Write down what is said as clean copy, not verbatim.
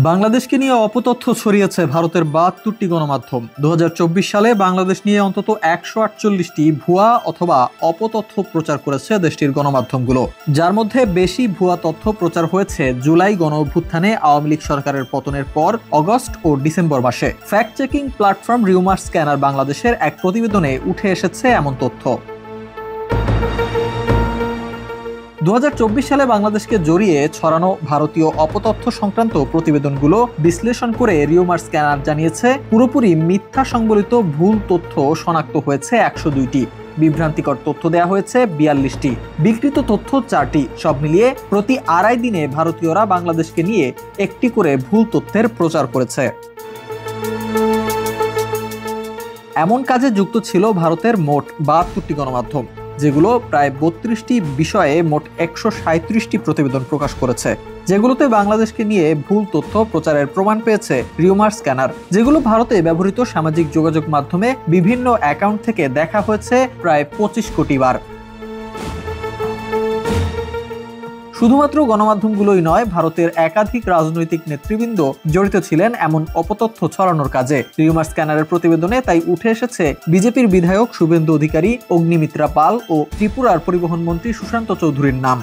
বাংলাদেশকে নিয়ে অপতথ্য ছড়িয়েছে ভারতের ৭২টি গণমাধ্যম। ২০২৪ সালে বাংলাদেশ নিয়ে অন্তত ১৪৮টি ভুয়া অথবা অপতথ্য প্রচার করেছে দেশটির গণমাধ্যমগুলো, যার মধ্যে বেশি ভুয়া তথ্য প্রচার হয়েছে জুলাই গণঅভ্যুত্থানে আওয়ামী লীগ সরকারের পতনের পর অগস্ট ও ডিসেম্বর মাসে। Fact checking platform rumour scanner বাংলাদেশের এক প্রতিবেদনে উঠে এসেছে এমন তথ্য। ২০২৪ সালে বাংলাদেশকে জড়িয়ে ছড়ানো ভারতীয় অপতথ্য সংক্রান্ত প্রতিবেদনগুলো বিশ্লেষণ করে রিউমার স্ক্যানার জানিয়েছে, পুরোপুরি মিথ্যা সংবলিত ভুল তথ্য শনাক্ত হয়েছে ১০২টি, বিভ্রান্তিকর তথ্য দেওয়া হয়েছে ৪২টি, বিকৃত তথ্য ৪টি। সব মিলিয়ে প্রতি আড়াই দিনে ভারতীয়রা বাংলাদেশকে নিয়ে একটি করে ভুল তথ্যের প্রচার করেছে। এমন কাজে যুক্ত ছিল ভারতের মোট ৭২টি গণমাধ্যম, যেগুলো প্রায় ৩২টি বিষয়ে মোট ১৩৭টি প্রতিবেদন প্রকাশ করেছে, যেগুলোতে বাংলাদেশকে নিয়ে ভুল তথ্য প্রচারের প্রমাণ পেয়েছে রিউমার স্ক্যানার, যেগুলো ভারতে ব্যবহৃত সামাজিক যোগাযোগ মাধ্যমে বিভিন্ন অ্যাকাউন্ট থেকে দেখা হয়েছে প্রায় ২৫ কোটি বার। শুধুমাত্র গণমাধ্যমগুলোই নয়, ভারতের একাধিক রাজনৈতিক নেতৃবৃন্দ জড়িত ছিলেন এমন অপতথ্য ছড়ানোর কাজে। রিউমার স্ক্যানারের প্রতিবেদনে তাই উঠে এসেছে বিজেপির বিধায়ক শুভেন্দু অধিকারী, অগ্নিমিত্রা পাল ও ত্রিপুরার পরিবহন মন্ত্রী সুশান্ত চৌধুরীর নাম।